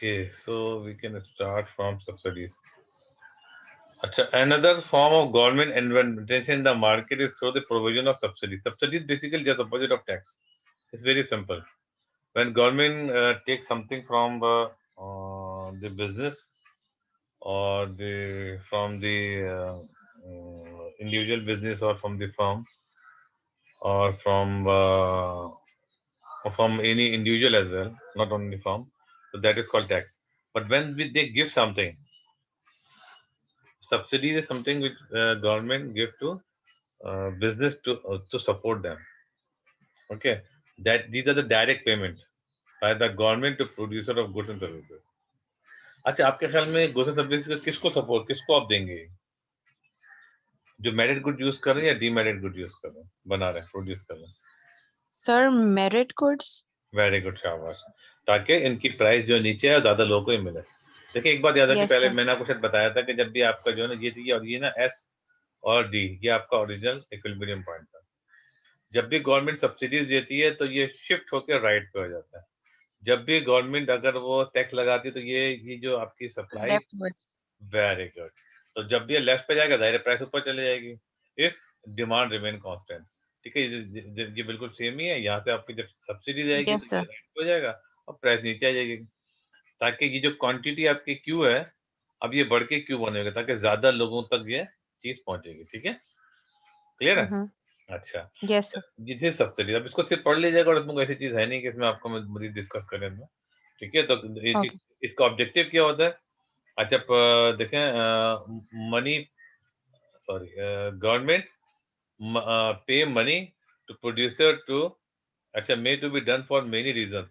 Okay, so we can start from subsidies. Another form of government intervention in the market is through the provision of subsidies. Subsidies basically just opposite of tax. It's very simple. When government takes something from the business or the from the individual business or from the firm or from any individual as well, not only firm, so that is called tax. But when they give something, subsidies is something which government give to business to support them. Okay, that these are the direct payment by the government to producer of goods and services. अच्छा, आपके ख्याल में goods and services का किसको आप देंगे? जो merit good use कर रहे हैं या डीमेरिट गुड यूज कर रहे हैं, बना रहे हैं, प्रोड्यूस कर रहे हैं? Sir merit goods. Very good, शाबाश। ताकि इनकी प्राइस जो नीचे है ज्यादा लोगों को ही मिले। देखिए एक बात याद रखिए, पहले मैंने आपको शायद बताया था कि जब भी आपका जो है ना ये और ये ना एस और डी, ये आपका ओरिजिनल इक्विलिब्रियम पॉइंट था। जब भी गवर्नमेंट सब्सिडीज देती है तो ये शिफ्ट होकर राइट पे हो जाता है। जब भी गवर्नमेंट अगर वो टैक्स लगाती है तो ये जो आपकी सप्लाई, वेरी गुड, तो जब भी ये लेफ्ट पे जाएगा जाहिर प्राइस ऊपर चले जाएगी इफ डिमांड रिमेन कांस्टेंट। ठीक है, ये बिल्कुल सेम ही है। यहाँ से आपकी जब सब्सिडी जाएगी तो ये राइट पे हो जाएगा और प्राइस नीचे आ जाएगी, ताकि ये जो क्वांटिटी आपकी क्यू है अब ये बढ़ के क्यू बनेगा ताकि ज्यादा लोगों तक ये चीज पहुंचेगी। ठीक है, क्लियर है? अच्छा, यस जिसे सब्सिडी, अब इसको सिर्फ पढ़ लीजिएगा और इसमें ऐसी चीज है नहीं कि इसमें आपको मजीद डिस्कस करें में। ठीक है, तो इसका ऑब्जेक्टिव क्या होता है? अच्छा, देखें, money, sorry, government pay money to producer to, अच्छा, may to be done for many reason.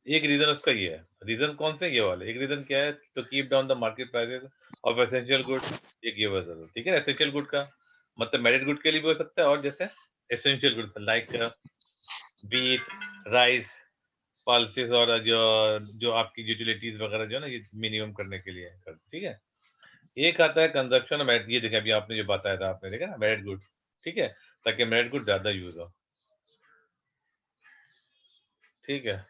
एक रीजन उसका ये है। रीजन कौन से? ये वाले। एक रीजन क्या है? तो keep down the market prices of essential good. एक ये वजह। ठीक है, एसेंशियल गुड का मतलब मेरिट गुड के लिए भी हो सकता है और जैसे essential good like wheat, rice, pulses और जो आपकी यूटिलिटीज वगैरह जो है ना ये मिनिमम करने के लिए है। ठीक है, एक आता है कंजप्शन मेरिट। ये देखें अभी आपने जो बताया था, आपने देखा ना मेरिट गुड। ठीक है, ताकि मेरिट गुड ज्यादा यूज हो। ठीक है,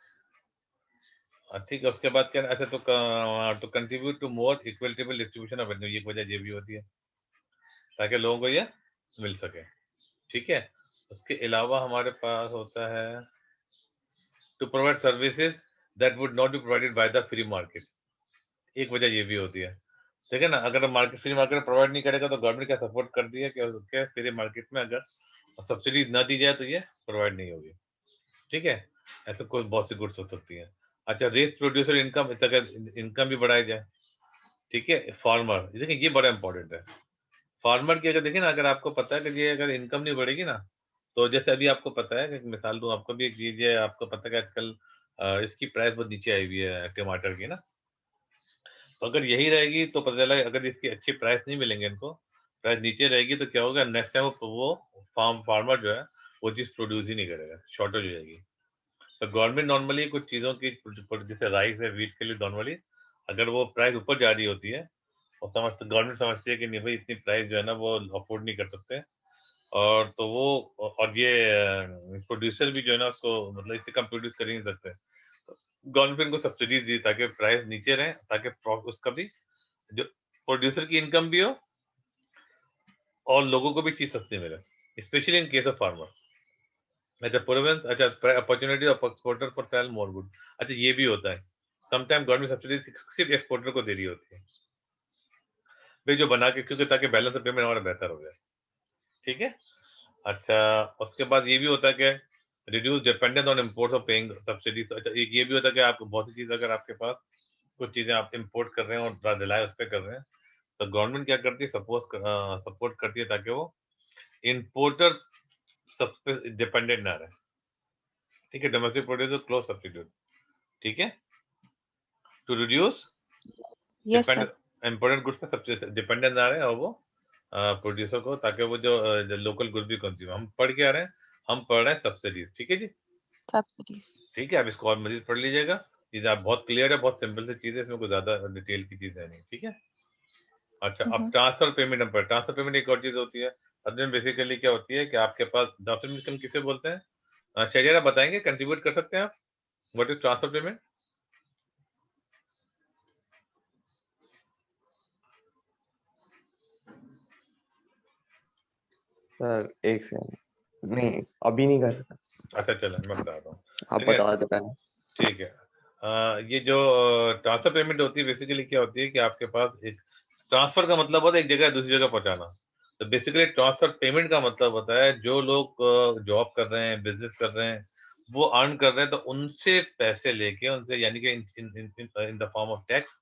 ठीक है, उसके बाद क्या? अच्छा, तो contribute to more equitable distribution of revenue, ये वजह ये भी होती है ताकि लोगों को ये मिल सके। ठीक है, उसके अलावा हमारे पास होता है to provide services that would not be provided by the free market. एक वजह ये भी होती है। ठीक है ना, अगर मार्केट फ्री मार्केट प्रोवाइड नहीं करेगा तो गवर्नमेंट क्या सपोर्ट कर दी है कि उसके फ्री मार्केट में अगर सब्सिडी ना दी जाए तो ये प्रोवाइड नहीं होगी। ठीक है, ऐसे कोई बहुत सी गुड्स हो सकती है। अच्छा, रेस प्रोड्यूसर इनकम, इनकम भी बढ़ाई जाए। ठीक है, फार्मर, देखिए ये बड़ा इंपॉर्टेंट है। फार्मर की अगर देखिए ना, अगर आपको पता है कि ये अगर इनकम नहीं बढ़ेगी ना, तो जैसे अभी आपको पता है कि मिसाल दूं आपको भी एक चीज है, आपको पता है कि आजकल इसकी प्राइस बहुत नीचे आई हुई है टमाटर की ना। तो अगर यही रहेगी तो पता चला अगर इसकी अच्छी प्राइस नहीं मिलेंगे इनको, प्राइस नीचे रहेगी तो क्या होगा? नेक्स्ट टाइम वो फार्मर जो है वो चीज प्रोड्यूस ही नहीं करेगा, शॉर्टेज हो जाएगी। तो गवर्नमेंट नॉर्मली कुछ चीजों की, जैसे राइस है, व्हीट के लिए नॉर्मली अगर वो प्राइस ऊपर जा रही होती है और गवर्नमेंट समझती है कि नहीं भाई इतनी प्राइस जो है ना वो अफोर्ड नहीं कर सकते, और तो वो, और ये प्रोड्यूसर भी जो है ना उसको मतलब इससे कम प्रोड्यूस कर ही नहीं सकते, तो गवर्नमेंट को सब्सिडीज दी ताकि प्राइस नीचे रहे, ताकि उसका भी जो प्रोड्यूसर की इनकम भी हो और लोगों को भी चीज सस्ती मिले, specially in case of farmer. अच्छा, प्रोविडेंस, अच्छा, opportunity of exporter for sale more good. अच्छा, ये भी होता है समटाइम गवर्नमेंट सब्सिडी सिर्फ एक्सपोर्टर को दे रही होती है भाई, जो बना के, क्योंकि ताकि बैलेंस ऑफ पेमेंट हमारा बेहतर हो जाए। ठीक है, अच्छा, उसके बाद ये भी होता है कि reduce dependence on import of paying subsidies. अच्छा, एक ये भी होता है कि आप बहुत सी चीज अगर आपके पास कुछ चीजें आप इम्पोर्ट कर रहे हैं और रिलाय उस पर कर रहे हैं, तो गवर्नमेंट क्या करती है? सपोर्ट करती है ताकि वो इम्पोर्टर सब पे डिपेंडेंट ना रहे। ठीक है, डोमेस्टिक प्रोड्यूसर क्लोज सब्सिट्यूट। ठीक है, to reduce dependent, important goods पे सबसे डिपेंडेंट ना रहे और वो प्रोड्यूसर को, ताकि वो जो लोकल गुड भी कंज्यूम। हम पढ़ के आ रहे हैं, हम पढ़ रहे हैं सब्सिडीज। ठीक है जी, सब्सिडीज। ठीक है, आप इसको और मजीद पढ़ लीजिएगा। चीजें आप बहुत क्लियर है, बहुत सिंपल सी चीज है, इसमें कोई ज्यादा डिटेल की चीज है नहीं। ठीक है, अच्छा, अब transfer payment number. Transfer payment एक और चीज होती है। अब बेसिकली क्या होती है कि आपके पास ट्रांसफर पेमेंट हम किसे बोलते हैं? शरिया बताएंगे, कंट्रीब्यूट कर सकते हैं आप, what is transfer payment? Sir एक सेकंड, नहीं अभी नहीं कर सकता, अच्छा चलो मैं बताता हूँ। आप देखिए, बता दो पहले। ठीक है। ये जो ट्रांसफर पेमेंट होती है बेसिकली क्या होती है कि आपके पास एक ट्रांसफर का मतलब होता है एक जगह दूसरी जगह पहुंचाना। तो बेसिकली ट्रांसफर पेमेंट का मतलब होता है जो लोग जॉब कर रहे हैं, बिजनेस कर रहे हैं, वो अर्न कर रहे हैं, तो उनसे पैसे लेके उनसे, यानी कि in the form of tax,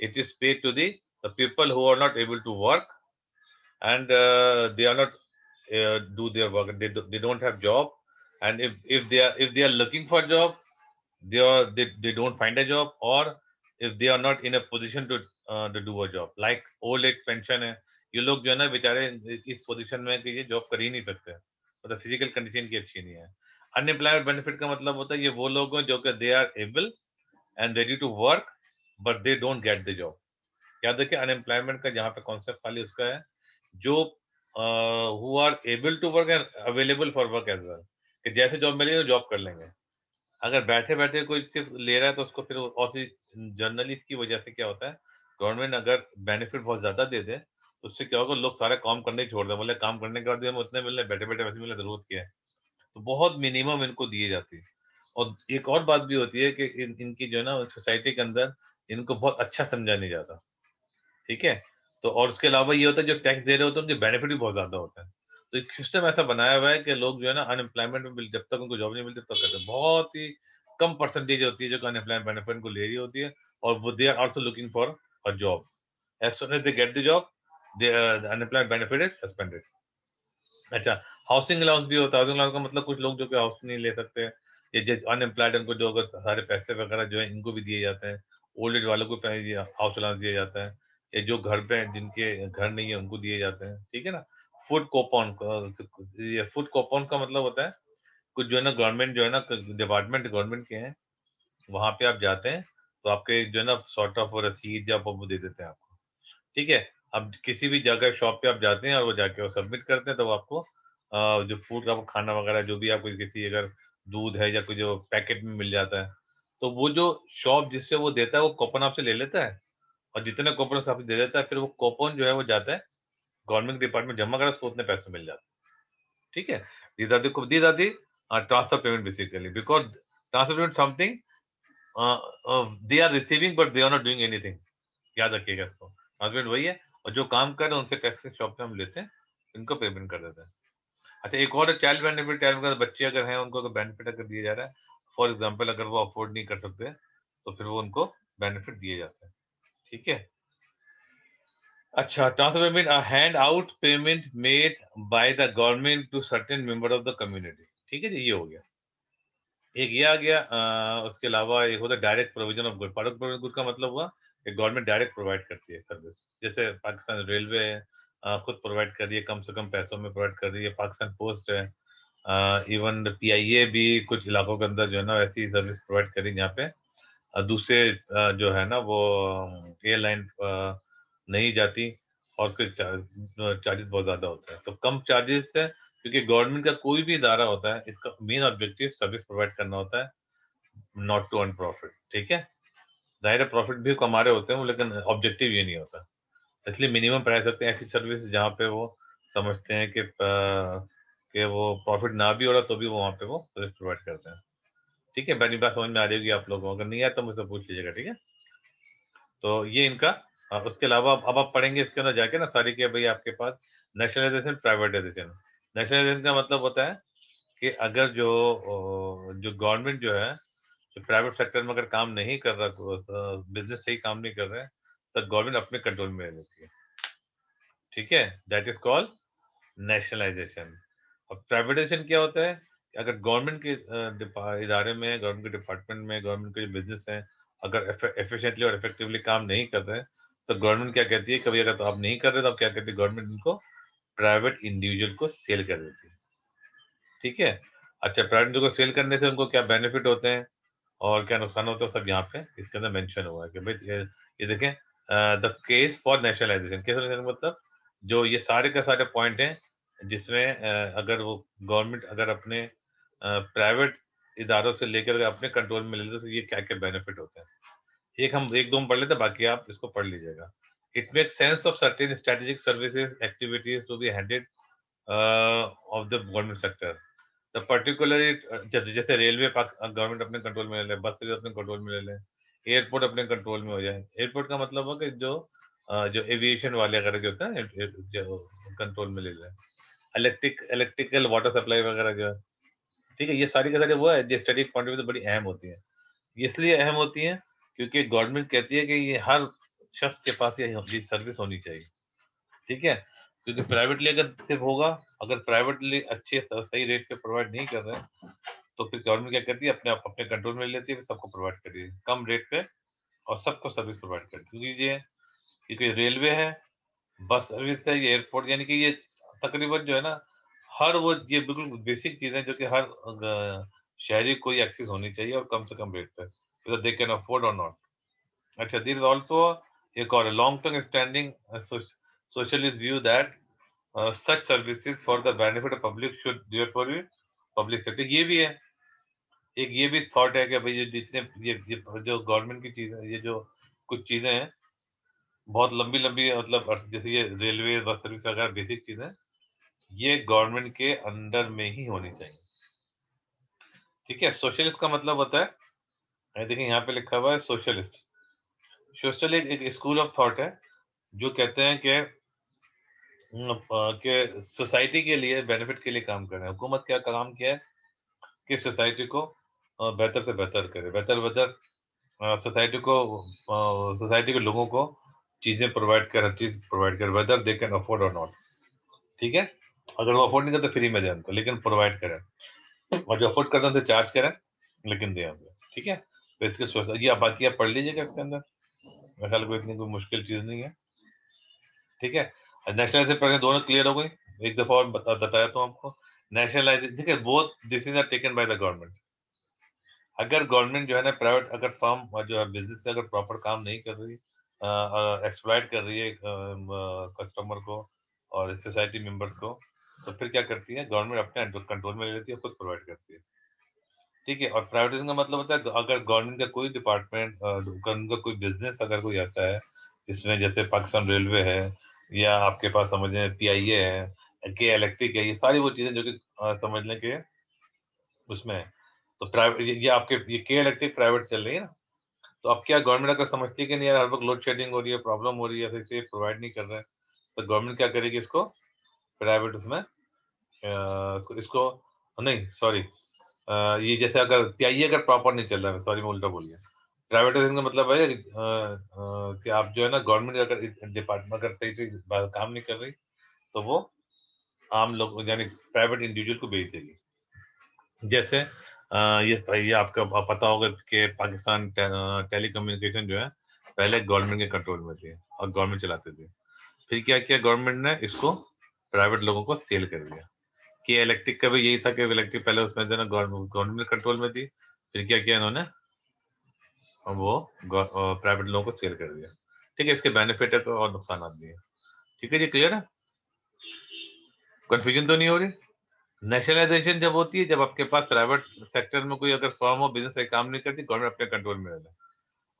it is paid to the people who are not able to work and they are not do their work. They don't have job, and if they are looking for job, they don't find a job, or if they are not in a position to do a job, like old age pension है, ये लोग जो है ना बेचारे इस position में कि ये जॉब कर ही नहीं सकते, मतलब फिजिकल कंडीशन की अच्छी नहीं है। अनएम्प्लॉयमेंट बेनिफिट का मतलब होता है ये वो लोग हैं जो कि they are able and ready to work but they don't get the job. याद रखिए अनएम्प्लॉयमेंट का जहाँ पे कॉन्सेप्ट खाली उसका है जो who are able to work and available for work as well, कि जैसे जॉब मिलेगी जॉब कर लेंगे। अगर बैठे बैठे कोई सिर्फ ले रहा है तो उसको फिर और जनरली इसकी वजह से क्या होता है, गवर्नमेंट अगर बेनिफिट बहुत ज्यादा दे दे तो उससे क्या होगा, लोग सारे काम करने ही छोड़ दें, बोले काम करने के बाद भी हमें उतने मिल रहे, बैठे बैठे वैसे मिले, जरूरत क्या है। तो बहुत मिनिमम इनको दिए जाती है। और एक और बात भी होती है कि इनकी जो है ना सोसाइटी के अंदर इनको बहुत अच्छा समझा नहीं जाता। ठीक है, तो और उसके अलावा ये होता है जो टैक्स दे रहे होते हैं उनके बेनिफिट भी बहुत ज्यादा होते हैं। तो एक सिस्टम ऐसा बनाया हुआ है कि लोग जो है ना अनएम्प्लॉयमेंट में जब तक उनको जॉब नहीं मिलती तब तक करते हैं। बहुत ही कम परसेंटेज होती है जो अनएम्प्लॉयमेंट बेनिफिट को ले रही होती है, और वो they are also looking for a job. As soon as they get the job, the unemployment benefit is suspended. अच्छा, हाउसिंग अलाउंस भी होता है। हाउसिंग अलाउंस का मतलब कुछ लोग जो कि हाउस नहीं ले सकते, ये जो अनएम्प्लॉयड उनको जो अगर सारे पैसे वगैरह जो है इनको भी दिए जाते हैं। ओल्ड एज वालों को हाउस अलाउंस दिया जाता है, ये जो घर पे जिनके घर नहीं है उनको दिए जाते हैं। ठीक है ना। फूड कूपन, ये फूड कूपन का मतलब होता है कुछ जो है ना गवर्नमेंट जो है ना डिपार्टमेंट गवर्नमेंट के हैं, वहां पे आप जाते हैं तो आपके जो है ना सॉर्ट ऑफ रसीद या वो दे देते हैं आपको। ठीक है। अब किसी भी जगह शॉप पे आप जाते हैं और वो जाके वो सबमिट करते हैं तो वो आपको जो फूड का वो खाना वगैरह जो भी आपको किसी अगर दूध है या कुछ जो पैकेट में मिल जाता है, तो वो जो शॉप जिससे वो देता है वो कूपन आपसे ले लेता है, और जितने कूपन आपसे दे देता है फिर वो कूपन जो है वो जाता है गवर्नमेंट डिपार्टमेंट जमा करा, उसको उतने पैसे मिल जाते हैं। ठीक है। These are the transfer payment basically, because transfer payment something they are receiving but they are not doing anything. याद रखिएगा इसको, ट्रांसपेरेंट वही है और जो काम कर रहे हैं उनसे टैक्स शॉप पे हम लेते हैं, इनको पेमेंट कर देते हैं। अच्छा, एक और चाइल्ड बेनिफिट, चाइल्ड का बच्चे अगर हैं उनको अगर बेनिफिट अगर दिया जा रहा है, फॉर एग्जांपल अगर वो अफोर्ड नहीं कर सकते तो फिर वो उनको बेनिफिट दिए जाते हैं। ठीक है। अच्छा, transfer payment hand out payment made by the government to certain member of the community. ठीक है जी, ये हो गया। एक ये आ गया। उसके अलावा एक होता है direct provision of good. Product provision good का मतलब हुआ कि गवर्नमेंट डायरेक्ट प्रोवाइड करती है सर्विस, जैसे पाकिस्तान रेलवे है, खुद प्रोवाइड कर रही है, कम से कम पैसों में प्रोवाइड कर रही है। पाकिस्तान पोस्ट है, इवन पीआईए भी कुछ इलाकों के अंदर जो है ना ऐसी सर्विस प्रोवाइड कर रही है जहाँ पे दूसरे जो है ना वो एयरलाइन नहीं जाती, और उसके चार्जेस बहुत ज़्यादा होते हैं। तो कम चार्जेस है क्योंकि गवर्नमेंट का कोई भी इदारा होता है इसका मेन ऑब्जेक्टिव सर्विस प्रोवाइड करना होता है, नॉट टू अर्न प्रॉफिट। ठीक है। जाहिर है प्रॉफिट भी कमा रहे होते हैं वो, लेकिन ऑब्जेक्टिव ये नहीं होता। इसलिए मिनिमम प्राइस रखते हैं ऐसी सर्विस जहाँ पे वो समझते हैं कि वो प्रॉफिट ना भी हो रहा तो भी वो वहाँ पे वो सर्विस प्रोवाइड करते हैं। ठीक है, मेरी बात समझ में आ रही होगी आप लोगों को, अगर नहीं आया तो मुझसे पूछ लीजिएगा। ठीक है। तो ये इनका उसके अलावा अब आप पढ़ेंगे इसके अंदर जाके ना सारी के भाई आपके पास नेशनलाइजेशन, प्राइवेटाइजेशन। नेशनलाइजेशन का मतलब होता है कि अगर जो गवर्नमेंट जो है जो प्राइवेट सेक्टर में अगर काम नहीं कर रहा, बिजनेस सही काम नहीं कर रहे हैं, तो गवर्नमेंट अपने कंट्रोल में ले लेती है। ठीक है, दैट इज कॉल्ड नेशनलाइजेशन। अब प्राइवेटाइजेशन क्या होता है कि अगर गवर्नमेंट के इदारे में, गवर्नमेंट के डिपार्टमेंट में, गवर्नमेंट के जो बिजनेस हैं अगर एफिशिएंटली और इफेक्टिवली काम नहीं कर रहे हैं, तो गवर्नमेंट क्या कहती है, कभी अगर तो आप नहीं कर रहे तो आप क्या कहती है, गवर्नमेंट इनको प्राइवेट इंडिविजुअल को सेल कर देती है। ठीक है। अच्छा, प्राइवेट इंडिविजुअल को सेल करने से उनको क्या बेनिफिट होते हैं और क्या नुकसान होता है, सब यहाँ पे इसके अंदर मेंशन हुआ है कि भाई ये देखें, the case for nationalisation. Case मतलब जो ये सारे के सारे पॉइंट हैं जिसमें अगर वो गवर्नमेंट अगर अपने प्राइवेट इदारों से लेकर अगर अपने कंट्रोल में ले लेते तो ये क्या क्या बेनिफिट होते हैं। एक हम एक दो में पढ़ लेते हैं, बाकी आप इसको पढ़ लीजिएगा। It make sense of certain strategic services activities to be handed of the government sector. The particularly जैसे रेलवे गवर्नमेंट अपने कंट्रोल में ले ले, बस सर्विस अपने कंट्रोल में ले ले, एयरपोर्ट अपने कंट्रोल में हो जाए। एयरपोर्ट का मतलब हो कि जो एविएशन वाले वगैरह जो होता है जो कंट्रोल में ले ले। इलेक्ट्रिकल वाटर सप्लाई वगैरह जो है, ठीक है, ये सारी का सारी वो है जो स्टडी पॉइंट ऑफ व्यू से बड़ी अहम होती है। ये इसलिए अहम होती है क्योंकि गवर्नमेंट कहती है कि ये हर शख्स के पास ये सर्विस होनी चाहिए, ठीक है। क्योंकि प्राइवेटली अगर सिर्फ होगा, अगर प्राइवेटली अच्छे सही रेट पे प्रोवाइड नहीं कर रहे हैं, तो फिर गवर्नमेंट क्या करती है, अपने कंट्रोल में ले लेती है, फिर सबको प्रोवाइड कर रही है कम रेट पे और सबको सर्विस प्रोवाइड करती है। ये क्योंकि रेलवे है, बस सर्विस है, ये एयरपोर्ट, यानी कि ये तकरीबन जो है ना, हर वो ये बिल्कुल बेसिक चीजें जो कि हर शहरी को ये एक्सेस होनी चाहिए और कम से कम रेट पे, whether they can afford or not. अच्छा, there is also एक और long-term standing socialist view that such services for the benefit of public should therefore be publicity। ये भी है, एक ये भी थॉट है कि भाई ये जितने ये जो गवर्नमेंट की चीजें, ये जो कुछ चीजें हैं बहुत लंबी लंबी, मतलब जैसे ये रेलवे बस सर्विस वगैरह बेसिक चीजें, ये गवर्नमेंट के अंडर में ही होनी चाहिए, ठीक है। सोशलिस्ट का मतलब होता है, देखिए यहाँ पे लिखा हुआ है सोशलिस्ट। सोशलिस्ट एक स्कूल ऑफ थॉट है जो कहते हैं कि सोसाइटी के लिए बेनिफिट के लिए काम कर रहे हैं। हुकूमत क्या काम किया है कि सोसाइटी को बेहतर से बेहतर करे, बेहतर बेहतर सोसाइटी के लोगों को चीजें प्रोवाइड कर, हर चीज प्रोवाइड कर, वेदर दे कैन अफोर्ड और नॉट, ठीक है। अगर वो अफोर्ड नहीं करते फ्री में दें उनको, लेकिन प्रोवाइड करें, और जो अफोर्ड करते हैं उनसे चार्ज करें लेकिन दें हमसे, ठीक है। तो इसके ये बाकी आप पढ़ लीजिएगा इसके अंदर, मेरे ख्याल कोई इतनी कोई मुश्किल चीज नहीं है, ठीक है। नेशनलाइजेशन से पहले दोनों क्लियर हो गई। एक दफा और बताया तो आपको, नेशनलाइजेशन, ठीक है, both decision are taken by the government. अगर गवर्नमेंट जो है ना, प्राइवेट अगर फर्म जो है बिजनेस से अगर प्रॉपर काम नहीं कर रही, एक्सप्लॉइट कर रही है कस्टमर को और सोसाइटी मेंबर्स को, तो फिर क्या करती है गवर्नमेंट, अपने कंट्रोल में ले लेती है, खुद प्रोवाइड करती है, ठीक है। और प्राइवेटाइजेशन का मतलब होता है अगर गवर्नमेंट का कोई डिपार्टमेंट, गवर्नमेंट का कोई बिजनेस अगर कोई ऐसा है जिसमें जैसे पाकिस्तान रेलवे है, या आपके पास समझ लें पीआईए है, के इलेक्ट्रिक है, ये सारी वो चीजें जो कि समझ लें कि उसमें है। तो प्राइवेट ये आपके ये के इलेक्ट्रिक प्राइवेट चल रही है ना, तो अब क्या गवर्नमेंट अगर समझती है कि नहीं यार हर वक्त लोड शेडिंग हो रही है, प्रॉब्लम हो रही है, फिर से प्रोवाइड नहीं कर रहे हैं, तो गवर्नमेंट क्या करेगी, इसको प्राइवेट उसमें इसको, नहीं सॉरी, ये जैसे अगर पीआईए अगर प्रॉपर नहीं चल रहा है, सॉरी मैं उल्टा बोल गया, प्राइवेटाइजेशन का मतलब है कि आप जो है ना, गवर्नमेंट अगर डिपार्टमेंट अगर सही से काम नहीं कर रही, तो वो आम लोग यानी प्राइवेट इंडिविजुअल को बेच देगी। जैसे ये आपका पता होगा कि पाकिस्तान टेलीकम्युनिकेशन जो है पहले गवर्नमेंट के कंट्रोल में थी और गवर्नमेंट चलाते थे। फिर क्या किया गवर्नमेंट ने, इसको प्राइवेट लोगों को सेल कर दिया। कि इलेक्ट्रिक का भी यही था कि इलेक्ट्रिक पहले उसमें जो है ना गवर्नमेंट कंट्रोल में थी, फिर क्या किया इन्होंने, वो प्राइवेट लोगों को सेल कर दिया, ठीक है। इसके बेनिफिट है तो और नुकसान भी है, ठीक है जी, क्लियर है, कंफ्यूजन तो नहीं हो रही। नेशनलाइजेशन जब होती है, जब आपके पास प्राइवेट सेक्टर में कोई अगर फर्म हो बिजनेस से काम नहीं करती, गवर्नमेंट अपने कंट्रोल में रहता है,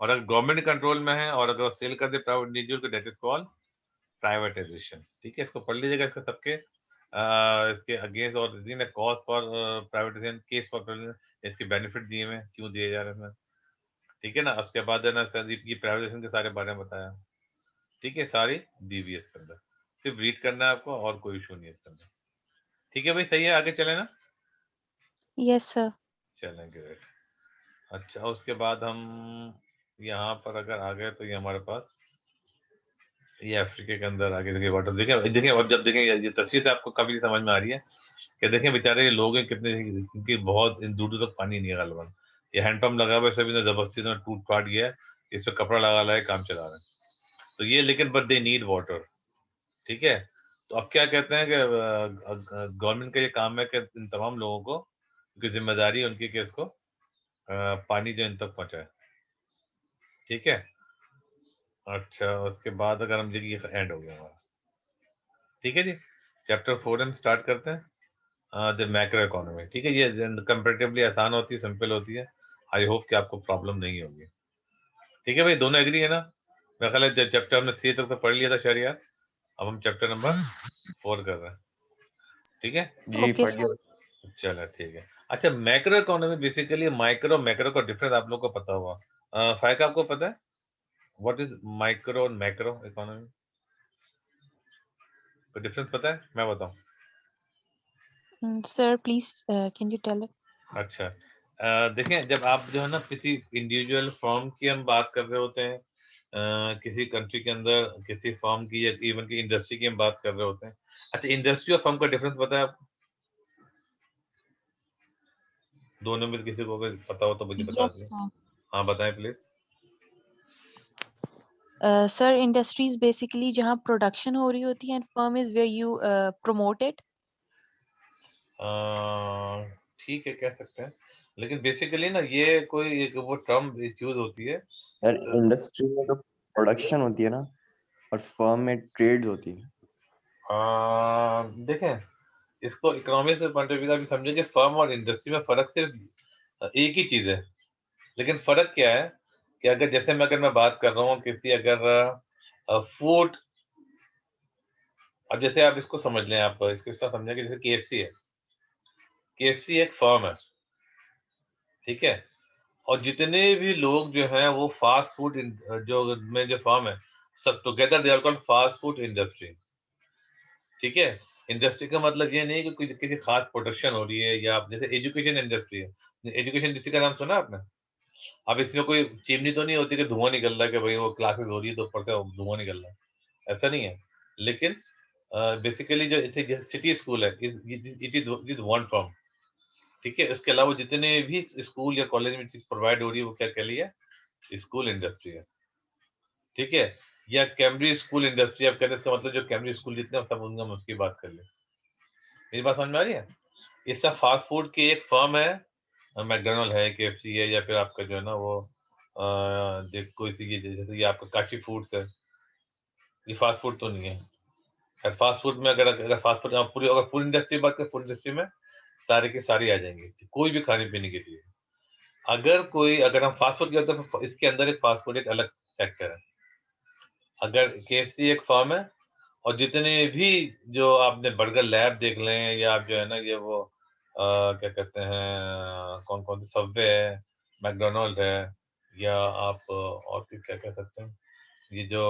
और अगर गवर्नमेंट कंट्रोल में है और अगर सेल कर दे प्राइवेट इंडिविजुअल को, दैट इज कॉल्ड प्राइवेटाइजेशन, ठीक है। इसको पढ़ लीजिएगा, इसके सबके इसके अगेंस्ट और cause for privatisation, case for privatisation, इसके बेनिफिट दिए हुए क्यों दिए जा रहे हैं, ठीक है ना। उसके बाद है ना सर ये प्राइवेटाइजेशन के सारे बारे में बताया, ठीक है, सारी दी हुई है इसके अंदर, सिर्फ रीड करना है आपको और कोई इशू नहीं है इसके अंदर, ठीक है भाई, सही है, आगे चले ना, Yes, sir. चलें ग्रेट। अच्छा, उसके बाद हम यहाँ पर अगर आ गए तो ये हमारे पास ये अफ्रीका के अंदर आगे देखिए वाटर, देखिए देखिए अब जब देखें ये तस्वीर तो आपको काफी समझ में आ रही है कि देखें बेचारे ये लोग हैं कितने, इनकी बहुत दूर दूर तक पानी नहीं है गालबन। ये हैंडपंप लगा हुआ है, सभी ने जबरदस्ती से टूट फाट गया है, इस पे कपड़ा लगा लाए काम चला रहे हैं, तो ये लेकिन बट दे नीड वाटर, ठीक है। तो अब क्या कहते हैं कि गवर्नमेंट का ये काम है कि इन तमाम लोगों को, उनकी जिम्मेदारी है उनकी कि इसको पानी जो इन तक पहुंचाए, ठीक है। अच्छा, उसके बाद अगर हम ये एंड हो गया हमारा, ठीक है जी। चैप्टर 4 हम स्टार्ट करते हैं, द मैक्रो इकोनॉमी, ठीक है। ये कंपेरेटिवली आसान होती है, सिंपल होती है, आई होप कि आपको प्रॉब्लम नहीं होगी, ठीक है भाई, दोनों एग्री है ना। मेरा ख्याल है चैप्टर हमने 3 तक तो पढ़ लिया था शहरियार, अब हम चैप्टर नंबर 4 कर रहे हैं। ठीक है? जी Okay, पढ़ sir. लिया। चलो ठीक है। अच्छा, macro economy basically micro macro का डिफरेंस आप लोग को पता होगा। फाइक आपको पता है व्हाट इज माइक्रो और मैक्रो इकोनॉमी? तो डिफरेंस पता है? मैं बताऊं? Sir, please, can you tell it? अच्छा, देखें, जब आप जो है ना किसी इंडिविजुअल फर्म की हम बात कर रहे होते हैं, किसी कंट्री के अंदर किसी फर्म की या इवन की इंडस्ट्री की हम बात कर रहे होते हैं। अच्छा, इंडस्ट्री और फर्म का डिफरेंस पता है आपको? दोनों में किसी को अगर पता हो तो मुझे बता Yes, दीजिए। sir. हाँ, बताएं please. Sir, industry is basically जहाँ production हो रही होती है and firm is where you promote it. ठीक है, कह सकते हैं, लेकिन बेसिकली ना ये कोई एक वो टर्म यूज होती है। यार इंडस्ट्री में तो प्रोडक्शन होती है ना, और फर्म में ट्रेड्स होती है। देखें, इसको इकोनॉमिक्स से पॉइंट ऑफ व्यू से समझे कि फर्म और इंडस्ट्री में फर्क सिर्फ एक ही चीज है। लेकिन फर्क क्या है कि अगर मैं बात कर रहा हूँ किसी अगर फूड, अब जैसे आप इसको समझ लें, आप इसको इस तरह समझें कि जैसे केएफसी है। केएफसी एक फर्म है, ठीक है? और जितने भी लोग जो हैं वो फास्ट फूड जो में जो फर्म है, सब together they are called fast food industry. ठीक है? इंडस्ट्री का मतलब ये नहीं कि किसी खास प्रोडक्शन हो रही है, या आप जैसे एजुकेशन इंडस्ट्री है। एजुकेशन इंडस्ट्री का नाम सुना आपने? अब इसमें कोई चिमनी तो नहीं होती कि धुआं निकल रहा है कि भाई वो क्लासेस हो रही है तो ऊपर से धुआं निकल रहा है, ऐसा नहीं है। लेकिन बेसिकली जो सिटी स्कूल है, इट इज वन फॉर्म। ठीक है? इसके अलावा जितने भी स्कूल या कॉलेज में चीज प्रोवाइड हो रही है वो क्या कहली है? स्कूल इंडस्ट्री है। ठीक है? या कैम्ब्रिज स्कूल इंडस्ट्री आप कहते हैं, इसका मतलब जो कैम्ब्रिज स्कूल जितने हैं, सब उनका हम उसकी बात कर ले। मेरी बात समझ में आ रही है? ये सब फास्ट फूड की एक फर्म है, मैकडोनल्ड है, केएफसी है, या फिर आपका जो है ना वो कोई सी जैसे ये आपका काशी फूड्स है। ये फास्ट फूड तो नहीं है। और फास्ट फूड में अगर फास्ट फूड पूरी अगर फूड इंडस्ट्री बात करें, फूड इंडस्ट्री में सारे के सारे आ जाएंगे, कोई भी खाने पीने की चीज। अगर हम फास्ट फूड की बात करें तो इसके अंदर एक फास्ट फूड एक अलग सेक्टर है। अगर केएफसी एक फर्म है, और जितने भी जो आपने बर्गर लैब देख लें, या आप जो है ना ये वो क्या कहते हैं, कौन कौन से सबवे है, मैकडोनल्ड है, या आप और फिर क्या कह सकते हैं, ये जो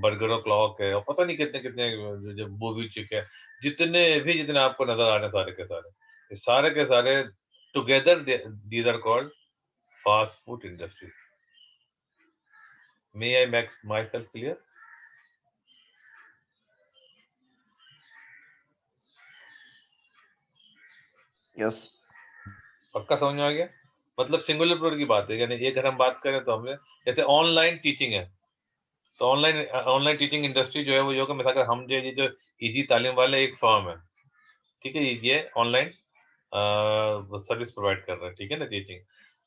बर्गरों क्लॉक है, और पता नहीं कितने कितने जो मूवी चिक है, जितने आपको नजर आ रहे हैं, सारे के सारे, ये सारे के सारे together these are called fast food industry. May I make myself clear? Yes. पक्का समझ में आ गया? मतलब सिंगुलर प्लूरल की बात है, यानी एक अगर हम बात करें तो हमने जैसे ऑनलाइन टीचिंग है, तो ऑनलाइन ऑनलाइन टीचिंग इंडस्ट्री जो है वो ये होगा, मिसाल हम जो ये जो इजी तालीम वाले एक फर्म है, ठीक है? ये ऑनलाइन सर्विस प्रोवाइड कर रहे हैं, ठीक है ना, टीचिंग।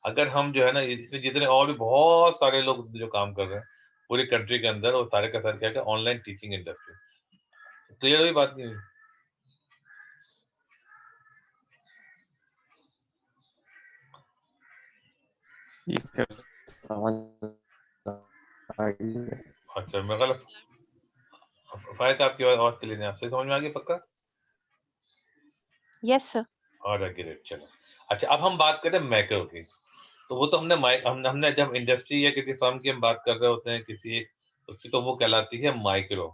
अगर हम जो है ना इसमें जितने और भी बहुत सारे लोग जो काम कर रहे हैं पूरी कंट्री के अंदर, वो सारे का सारे क्या है, ऑनलाइन टीचिंग इंडस्ट्री। क्लियर हुई बात नहीं हुई? सर समझ आ गई। अच्छा, मैं गलत फायदा आपकी आवाज क्लियर नहीं, आपसे समझ में आ गई? पक्का? Yes, sir. और ग्रेट, चलो। अच्छा, अब हम बात करें मैक्रो की। तो वो तो हमने जब इंडस्ट्री या किसी फर्म की हम बात कर रहे होते हैं किसी एक, उसकी तो वो कहलाती है माइक्रो।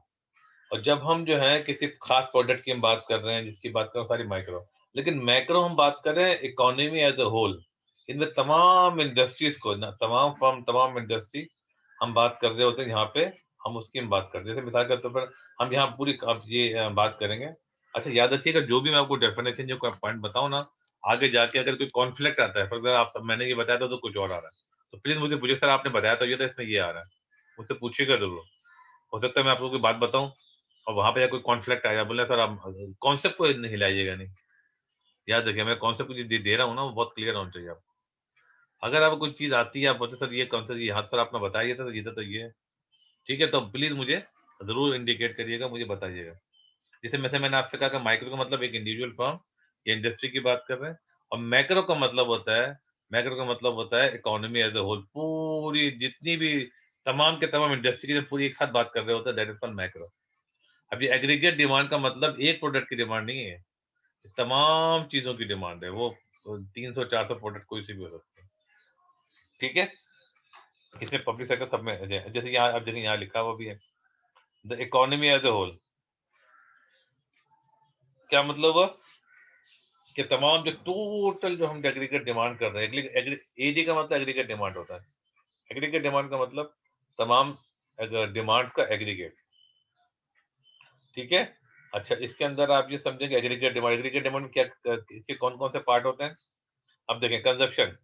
और जब हम जो है किसी खास प्रोडक्ट की हम बात कर रहे हैं, जिसकी बात कर रहे हैं, सारी माइक्रो। लेकिन मैक्रो हम बात कर रहे हैं इकोनॉमी एज अ होल, इनमें तमाम इंडस्ट्रीज को ना, तमाम फर्म, तमाम इंडस्ट्री हम बात कर रहे होते हैं यहाँ पे। हम उसकी हम बात करते हैं, जैसे मिसाल के तौर पर हम यहाँ पूरी अब ये बात करेंगे। अच्छा, याद रखिएगा, जो भी मैं आपको डेफिनेशन जो पॉइंट बताऊँ ना, आगे जाके अगर कोई कॉन्फ्लिक्ट आता है, अगर आप सब मैंने ये बताया था तो कुछ और आ रहा है, तो प्लीज मुझे पूछिए, सर आपने बताया तो ये था, इसमें ये आ रहा है, मुझसे पूछिएगा जरूर। हो सकता है मैं आपको कोई बात बताऊं और वहां पे या कोई कॉन्फ्लिक्ट आया, बोले सर आप कॉन्सेप्ट को हिलाइएगा नहीं। याद रखिए, मैं कॉन्सेप्ट को दे रहा हूँ ना, वो बहुत क्लियर होना चाहिए आपको। अगर आपको कोई चीज आती है, आप बोलते सर ये कॉन्सेप्ट यहाँ सर आपने बताया था, तो ये था, तो ये ठीक है, तो प्लीज मुझे जरूर इंडिकेट करिएगा, मुझे बताइएगा। जैसे मैंने आपसे कहा कि माइक्रो का मतलब एक इंडिविजुअल फर्म या इंडस्ट्री की बात कर रहे हैं, और मैक्रो का मतलब होता है इकोनॉमी एज ए होल, पूरी जितनी भी तमाम के तमाम इंडस्ट्री की पूरी एक साथ बात कर रहे होते हैं, दैट इज कॉल्ड मैक्रो। अब ये एग्रीगेट डिमांड का मतलब एक प्रोडक्ट की डिमांड नहीं है, तमाम चीजों की डिमांड है, वो 300-400 प्रोडक्ट कोई सी भी हो सकती है, ठीक है। इसमें पब्लिक सेक्टर सब में जैसे यहाँ अब देखिए यहाँ लिखा हुआ भी है the economy as a whole. क्या मतलब हुआ कि तमाम जो टोटल जो हम एग्रीगेट डिमांड कर रहे हैं, एजी का मतलब एग्रीगेट डिमांड होता है। एग्रीगेट डिमांड का मतलब तमाम डिमांड का एग्रीगेट, ठीक है। अच्छा, इसके अंदर आप ये समझेंगे एग्रीगेट डिमांड में क्या इसके कौन कौन से पार्ट होते हैं। अब देखें कंजप्शन,